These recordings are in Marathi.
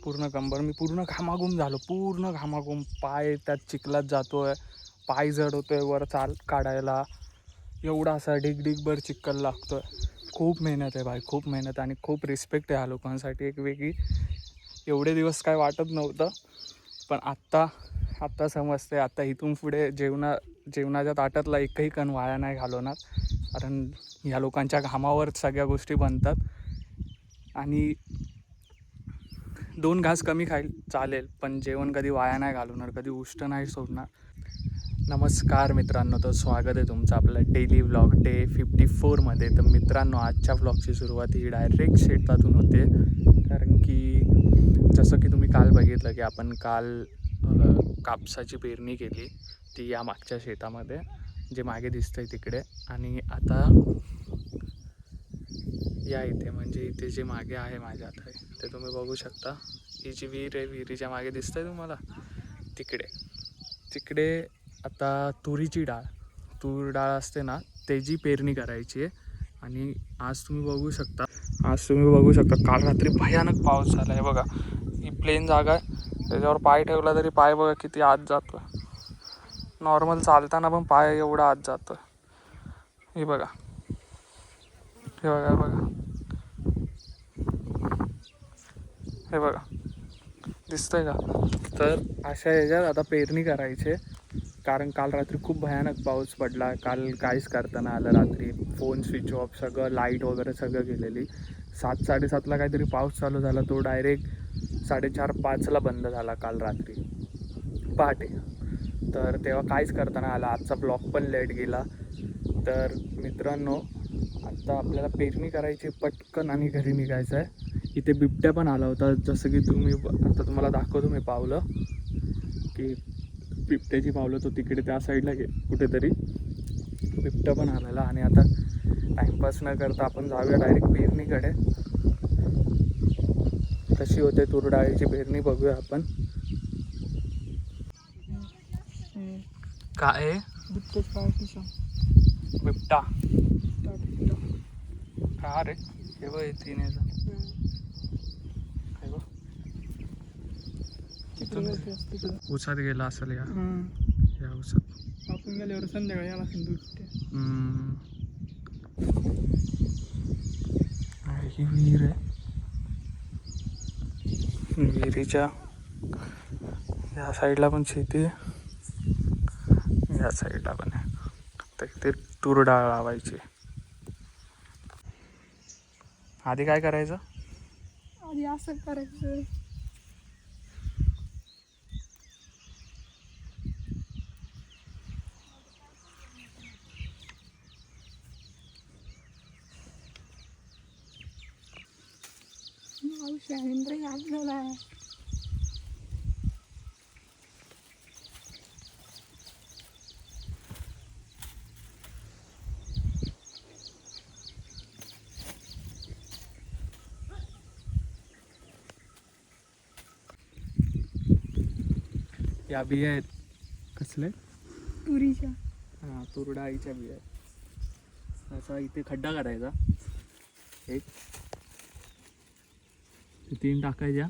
पूर्ण कंबर. मी पूर्ण घामाघूम झालो, पूर्ण घामाघूम. पाय त्यात चिखलात जातोय, पाय जड होतोय वर चाल काढायला. एवढा असा डिगभर चिखल लागतोय. खूप मेहनत आहे भाई, खूप मेहनत. आणि खूप रिस्पेक्ट आहे ह्या लोकांसाठी एक वेगळी. एवढे दिवस काय वाटत नव्हतं, पण आत्ता समजते. आता इथून पुढे जेवणाच्या ताटातला एकही कण वाया नाही घालवणार, कारण ह्या लोकांच्या घामावर सगळ्या गोष्टी बनतात. आणि 2 घास कमी खाईल चालेल, पण जेवण कधी वाया नाही घालवणार, कधी उष्ट नाही सोडणार. नमस्कार मित्रांनो, तर स्वागत आहे तुमचं आपलं डेली व्लॉग डे 54मध्ये. तर मित्रांनो, आजच्या व्लॉगची सुरुवात ही डायरेक्ट शेतातून होते. कारण की जसं की तुम्ही काल बघितलं की आपण काल कापसाची पेरणी केली, ती या मागच्या शेतामध्ये जे मागे दिसतंय तिकडे. आणि आता या इथे म्हणजे इथे जे मागे आहे माझ्या आता ते तुम्ही बघू शकता. ही जी विहीर आहे, विहिरीच्या मागे दिसतंय तुम्हाला तिकडे आता तुरीची तूर डाळ असते ना, त्याची पेरणी करायची आहे. आणि आज तुम्ही बघू शकता काल रात्री भयानक पाऊस झाला आहे बघा. ही प्लेन जागा आहे, त्याच्यावर पाय ठेवला तरी पाय बघा किती आत जातो. नॉर्मल चालताना पण पाय एवढा आत जातो. हे बघा, हे बघा दिसतंय का. तर अशा ह्याच्यात आता पेरणी करायची, कारण काल रात्री खूप भयानक पाऊस पडला. काल काहीच करता नाही आलं रात्री. फोन स्विच ऑफ, सगळं लाईट वगैरे सगळं गेलेली. 7-7:30ला काहीतरी पाऊस चालू झाला, तो डायरेक्ट 4:30-5ला बंद झाला काल रात्री पहाटे. तर तेव्हा काहीच करता नाही आलं. आजचा ब्लॉग पण लेट गेला. तर मित्रांनो, आता आपल्याला पेरणी करायची पटकन आणि घरी निघायचं आहे. इथे बिबट्या पण आला होता, जसं की तुम्हाला दाखवतो मी पावलं, की बिबट्याची पावलं. तो तिकडे त्या साईडला कुठेतरी बिबट्या पण आलेला. आणि आता टाईमपास न करता आपण जाऊया डायरेक्ट पेरणीकडे. कशी होते तूर डाळीची पेरणी बघूया आपण. काय बिबटा का रे? हे बघ तीन उसात गेला असेल या उसात. आपण गेल्यावर संध्याकाळी आला असेल बिबट्या. ही विहीर आहे. विहिरीच्या या साईडला पण शेती आहे, या साईडला पण आहे. तर इथे तूर डाळ लावायची. आधी काय करायचं? आधी असं करायचं. शैलेंद्र आपल्याला या बिया आहेत. कसले? तुरीच्या. हां, तूर डाळीच्या बिया आहेत. असा इथे खड्डा करायचा, एक 3 टाकायच्या,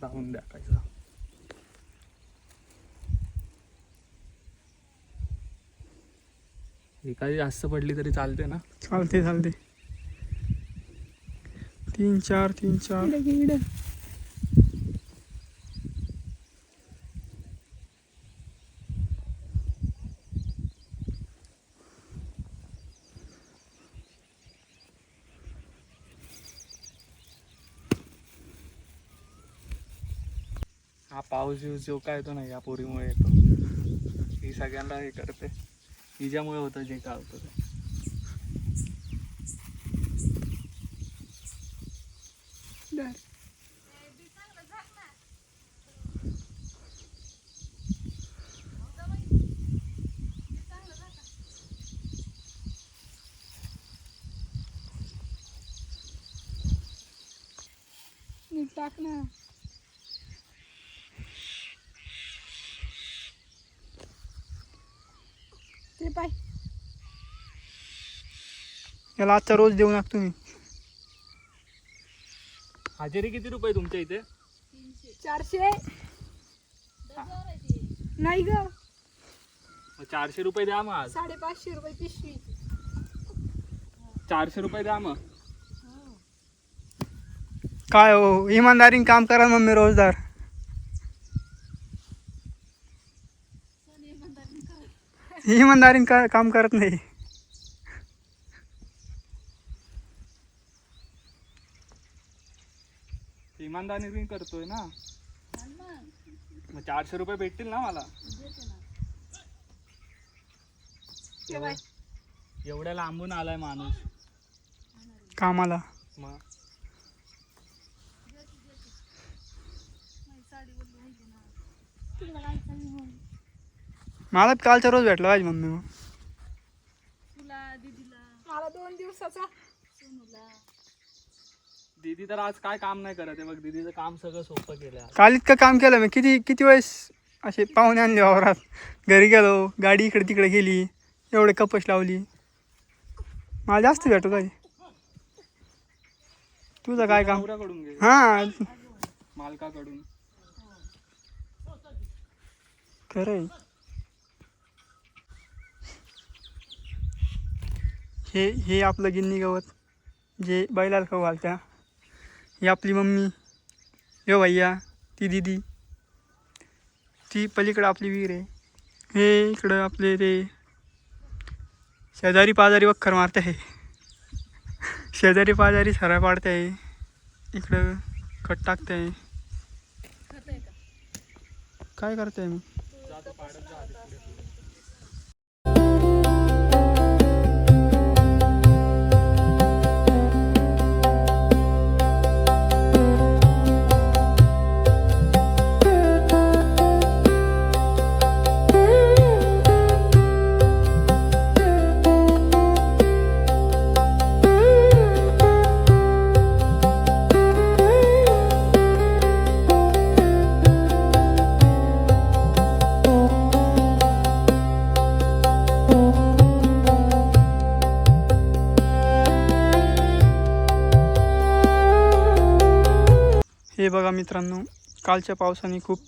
लावून टाकायचा. एखादी जास्त पडली तरी चालते ना? चालते 3-4 हा पाऊस जो काय येतो ना, या पोरीमुळे येतो. ही सगळ्यांना हे करते, हिच्यामुळे होतं जे काय होतं ते. नीट टाक ना. ते पाय याला आजचा रोज देऊ नका तुम्ही. हजेरी किती रुपये तुमच्या इथे? 400 नाही ग, 400 रुपये द्या मग आज. 550 रुपये पिशवी. 400 रुपये द्या मग. काय हो, इमानदारीने काम करा मम्मी रोजदार. इमानदारीने काम करत नाही. इमानदारी करतोय ना, मग 400 रुपये भेटतील ना मला. एवढ्या लांबून आलाय माणूस कामाला. मग मला कालचा रोज भेटला पाहिजे मम्मी. मग मला 2 दिवसाचा. दीदी तर आज काय काम नाही करत आहे बघ. दीदीचं काम सगळं सोपं केलं. काल इतकं काम केलं मी. किती वेळेस असे पाहुणे आणले वावरात. घरी गेलो, गाडी इकडे तिकडे गेली, एवढे कपश लावली. मला जास्त भेटत पाहिजे. तुझं काय काम? नवऱ्याकडून घे, हां मालकाकडून. खरंय. हे आपलं गिन्नी गवत जे बैलाला खाऊ घालत्या. ही आपली मम्मी, यो भैया, ती दिदी, ती पलीकडं आपली विहीर आहे. हे इकडं आपले ते शेजारी पाजारी वखर मारते आहे. शेजारी पाजारी सरा पाडते आहे. इकडं खत टाकते आहे. काय करते मग? हे बघा मित्रांनो, कालच्या पावसाने खूप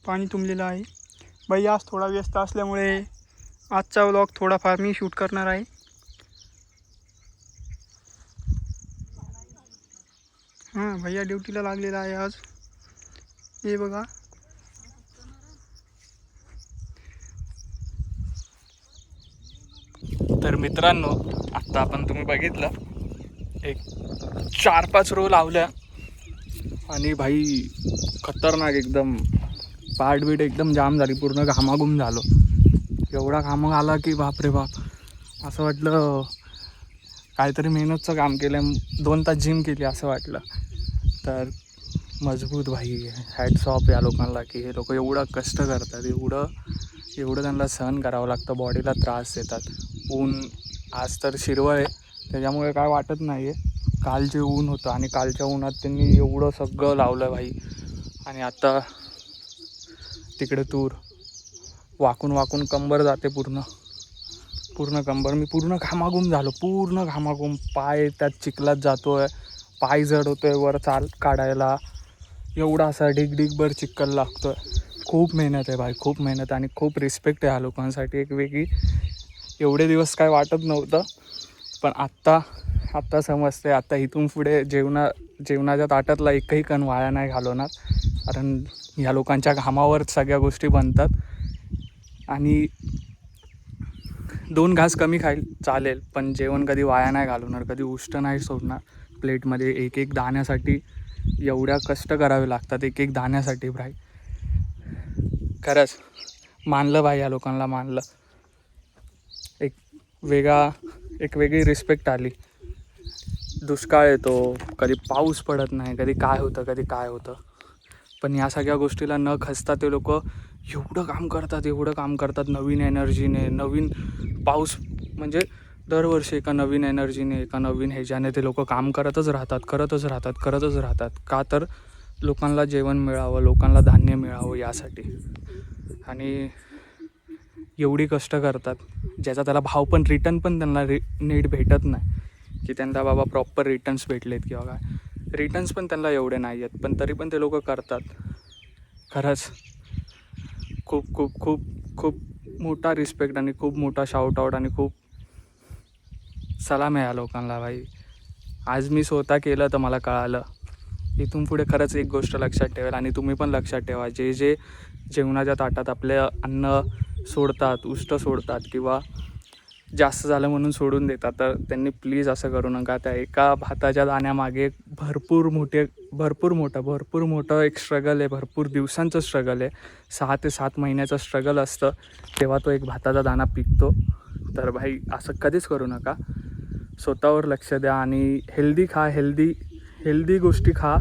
पाणी तुंबलेलं आहे. भैया आज थोडा व्यस्त असल्यामुळे आजचा व्लॉग थोडाफार मी शूट करणार आहे. हां, भैया ड्युटीला लागलेला आहे आज. हे बघा. तर मित्रांनो, आता आपण तुम्ही बघितलं एक 4-5 रो लावल्या आणि भाई खतरनाक एकदम पाठबीट एकदम जाम झाली. पूर्ण घामाघूम झालो. एवढा घाम आला की बाप रे बाप. असं वाटलं काहीतरी मेहनतचं काम केलं. 2 तास जिम केली असं वाटलं. तर मजबूत भाई, हॅट्स ऑफ या लोकांना की हे लोक एवढं कष्ट करतात. एवढं त्यांना सहन करावं लागतं. बॉडीला त्रास देतात. ऊन आज तर शिरवळ आहे त्याच्यामुळे काय वाटत नाही आहे. काल जे ऊन होतं आणि कालच्या उन्हात त्यांनी एवढं सगळं लावलं भाई. आणि आता तिकडे तूर वाकून कंबर जाते. पूर्ण कंबर. मी पूर्ण घामाघूम झालो. पूर्ण घामाघूम. पाय त्यात चिखलात जातो आहे. पाय जड होतो आहे वर चाल काढायला. एवढा असा डिगभर चिखल लागतो आहे. खूप मेहनत आहे भाई, खूप मेहनत. आणि खूप रिस्पेक्ट आहे ह्या लोकांसाठी एक वेगळी. एवढे दिवस काय वाटत नव्हतं, पण आत्ता समजते. आता इथून पुढे जेवणाच्या ताटातला एकही कण वाया नाही घालवणार. कारण ह्या लोकांच्या घामावर सगळ्या गोष्टी बनतात. आणि 2 घास कमी खाईल चालेल, पण जेवण कधी वाया नाही घालवणार. कधी उष्ट नाही सोडणार प्लेटमध्ये. एक दाण्यासाठी एवढ्या कष्ट करावे लागतात. एक दाण्यासाठी भाई. खरंच मानलं भाई, या लोकांना मानलं. एक वेगळी रिस्पेक्ट आली. दुष्काळ येतो, कधी पाऊस पडत नाही, कधी काय होतं. पण या सगळ्या गोष्टीला न खचता ते लोक एवढं काम करतात नवीन एनर्जीने. नवीन पाऊस म्हणजे दरवर्षी एका नवीन एनर्जीने, एका नवीन ह्याच्याने ते लोक काम करतच राहतात. का तर लोकांना जेवण मिळावं, लोकांना धान्य मिळावं यासाठी. आणि एवढी कष्ट करतात ज्याचा त्याला भाव पण, रिटर्न पण त्यांना नीट भेटत नाही की त्यांना बाबा प्रॉपर रिटर्न्स भेटलेत किंवा काय. रिटर्न्स पण त्यांना एवढे नाही आहेत, पण तरी पण ते लोक करतात. खरंच खूप खूप खूप खूप मोठा रिस्पेक्ट आणि खूप मोठा शाउट आऊट आणि खूप सलाम आहे या लोकांना भाई. आज मी स्वतः केलं तर मला कळालं. इथून पुढे खरंच एक गोष्ट लक्षात ठेवेल आणि तुम्ही पण लक्षात ठेवा, जे जे जेवणाच्या ताटात आपले अन्न सोडतात, उष्ट सोडतात किंवा जास्त झालं म्हणून सोडून देतात, तर त्यांनी प्लीज असं करू नका. त्या एका भाताच्या दाण्यामागे भरपूर मोठं एक स्ट्रगल आहे, भरपूर दिवसांचं स्ट्रगल आहे. 6 ते 7 महिन्याचं स्ट्रगल असतं, तेव्हा तो एक भाताचा दाणा पिकतो. तर भाई असं कधीच करू नका. स्वतःवर लक्ष द्या आणि हेल्दी खा, हेल्दी गोष्टी खा.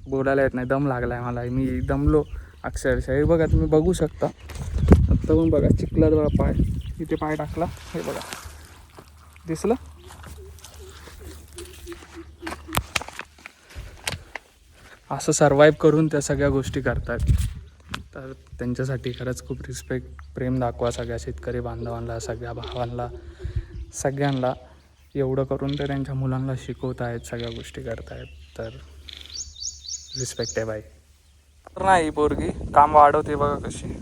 बोलायला येत नाही, दम लागला आहे मला, मी दमलो अक्षरशः. हे बघा, तुम्ही बघू शकता आत्ता पण बघा, चिखलात बघा पाय, इथे पाय टाकला, हे बघा दिसलं. असं सर्वाईव्ह करून त्या सगळ्या गोष्टी करतात. तर त्यांच्यासाठी खरंच खूप रिस्पेक्ट, प्रेम दाखवा सगळ्या शेतकरी बांधवांना, सगळ्या भावांना, सगळ्यांना. एवढं करून ते त्यांच्या मुलांना शिकवत आहेत, सगळ्या गोष्टी करतायत. तर रिस्पेक्ट आहे बाई. नाही पोरगी काम वाढवते बघा कशी.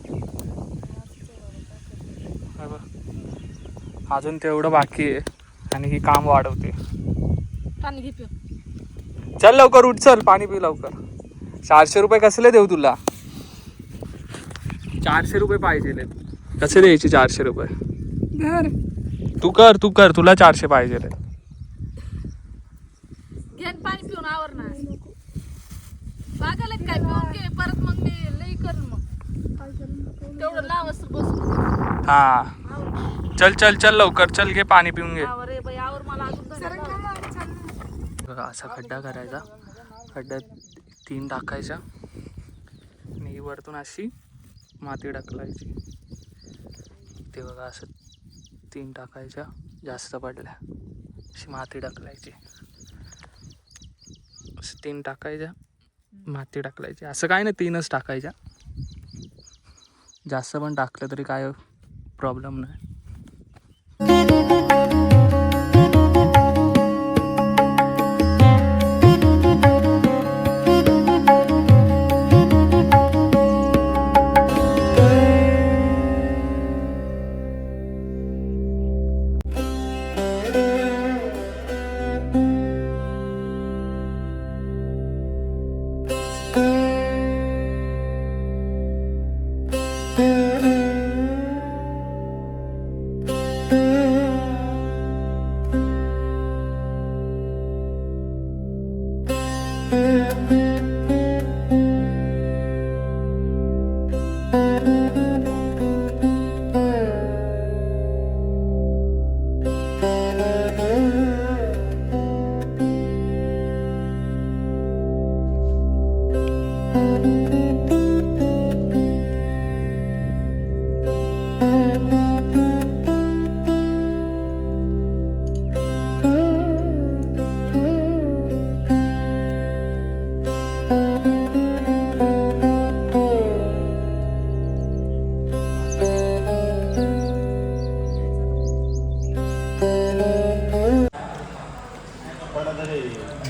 अजून तेवढं बाकी आहे आणि ही काम वाढवते. पाणी घे पिऊ. चल लवकर उठ, चल पाणी पी लवकर. 400 रुपये कसले देऊ तुला? 400 रुपये पाहिजे. कसे द्यायचे 400 रुपये? धर. तू कर, तुला 400 पाहिजे. घे पाणी पिऊन आवर ना. बागाला काय पिऊन घे, परत मग मी लई करून मग तेवढं लावस बसून. हा चल लवकर, चल घे पाणी पिऊन घे. आवर रे बाई, आवर मला अजून बघा असा खड्डा करायचा, खड्ड्यात 3 टाकायच्या आणि वरतून अशी माती ढकलायची. ते बघा असं 3 टाकायच्या, जास्त पडल्या अशी माती ढकलायची, असं 3 टाकायच्या, माती ढकलायची. असं काय नाही, 3च टाकायच्या. जास्त पण टाकलं तरी काय प्रॉब्लेम नाही.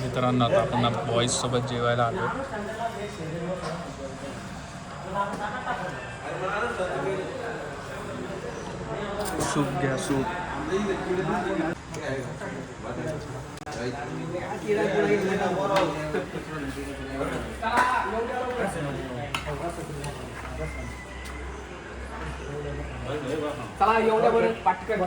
मित्रांनो, आता आपण बॉईज सोबत जेवायला आलो. सूप घ्या, सूप. चला एवढ्या बरं पाटकन